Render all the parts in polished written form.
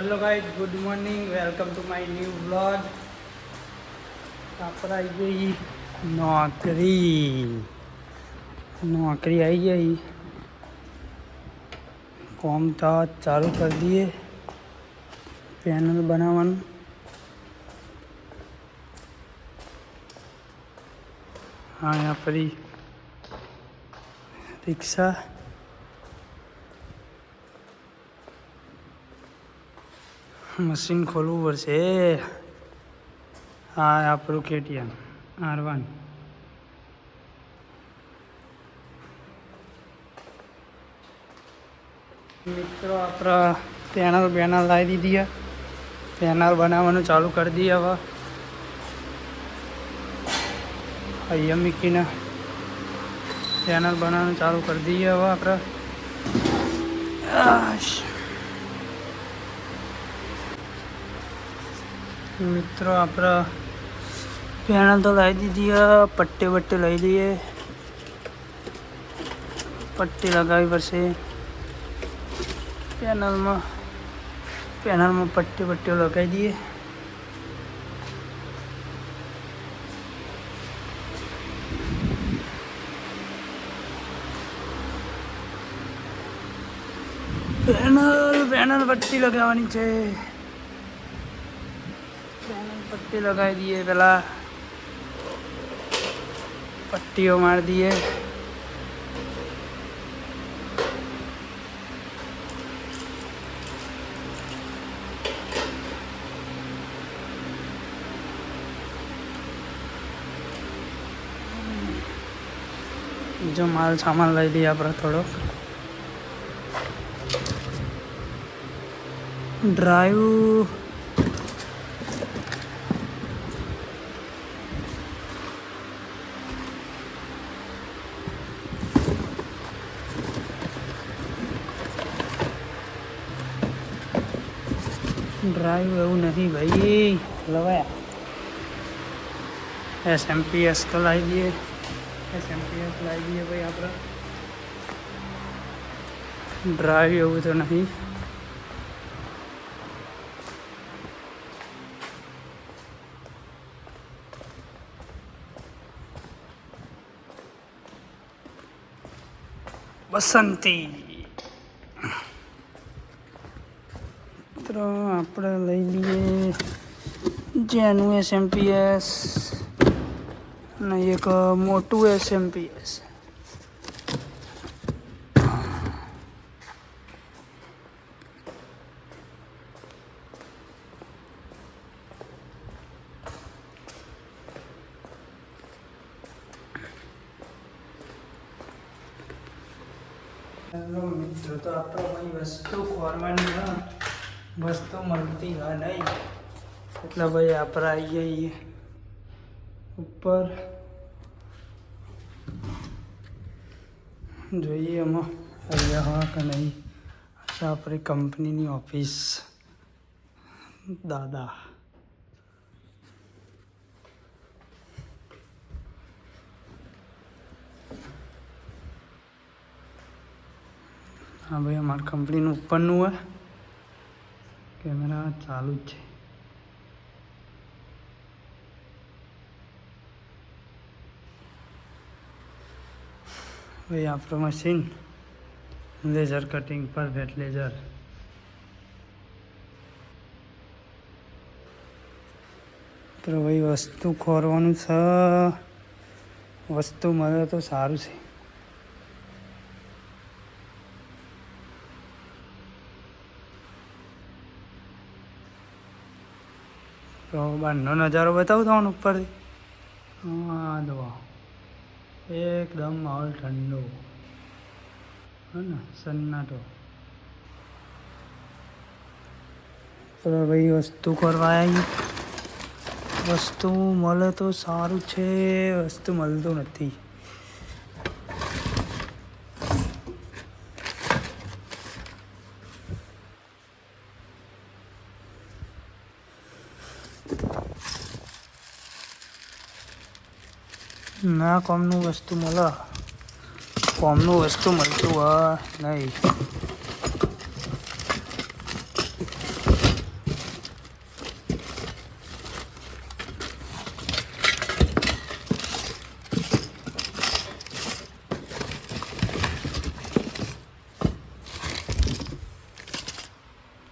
Hello guys, good morning, welcome to my new vlog. આપણે આવી ગઈ નોકરી આવી ગઈ। काम था चालू कर दिए पैनल बनावन। हाँ, यहाँ पर ही रिक्शा मशीन खोलવું પડશે। હા, આપણું KTM R1। મિત્રો આપણે પેનલ લાવી દીધી है। પેનલ બનાવવાનું ચાલુ કરી દઈએ। હવે અહીંયા મૂકીને પેનલ બનાવવાનું ચાલુ કરી દઈએ। હવે આપણે મિત્રો આપણે પેનલ તો લાવી દીધી है। પટ્ટી લઈ લઈએ। પટ્ટી લગાવવી પડશે પેનલમાં પટ્ટીઓ લગાવી દઈએ। પેનલ પટ્ટી લગાવવાની છે। पट्टी लगाई दिए, पहला पट्टियों मार दिए। जो माल सामान लई दिया अपना थोड़ो ड्राइव એવું नहीं भाई लवाया। SMP-S तो लाई दिए। SMP-S लाई दिए भाई। आप ड्राइव એવું तो नहीं। बसंती तो આપણે લઈ લઈએ જેનું SMP-S અને એક મોટું SMP-S। हेलो मित्रों, तो આપણે ભાઈ વસ્તુ ખોરવાની છે। वस्तु મળતી है नहीं, એટલે ભાઈ આપણે આવી જઈએ ઉપર। જોઈએ એમાં અહીંયા હા કે નહીં। અચ્છા, આપણી કંપનીની ઓફિસ દાદા। हाँ भाई, हमारी कंपनी ઉપરનું है। कैमरा चालू है। भाई आप machine laser cutting perfect laser. तो भाई वस्तु खोरवानुं छे। वस्तु मळे तो सारूं छे। तो बहारनो नज़ारो बताऊँ तो ऊपर। हाँ दो एकदम माहौल ठंडो है ना, सन्नाटो। तो भाई वस्तु करवा आई। वस्तु મળે તો સારું છે, વસ્તુ મળતું નથી। ના કોમનું વસ્તુ મળે, કોમનું વસ્તુ મળતું નહીં।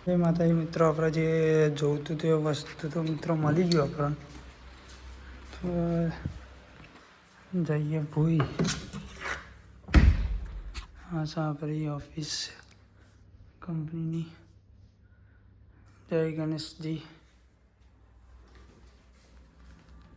એ માતાજી મિત્રો, આપણે જે જોઈતું તે વસ્તુ તો મિત્રો મળી ગયું આપણને. તો જઈએ ભૂઈ. હા, આપણી ઓફિસ કંપનીની. જય ગણેશજી.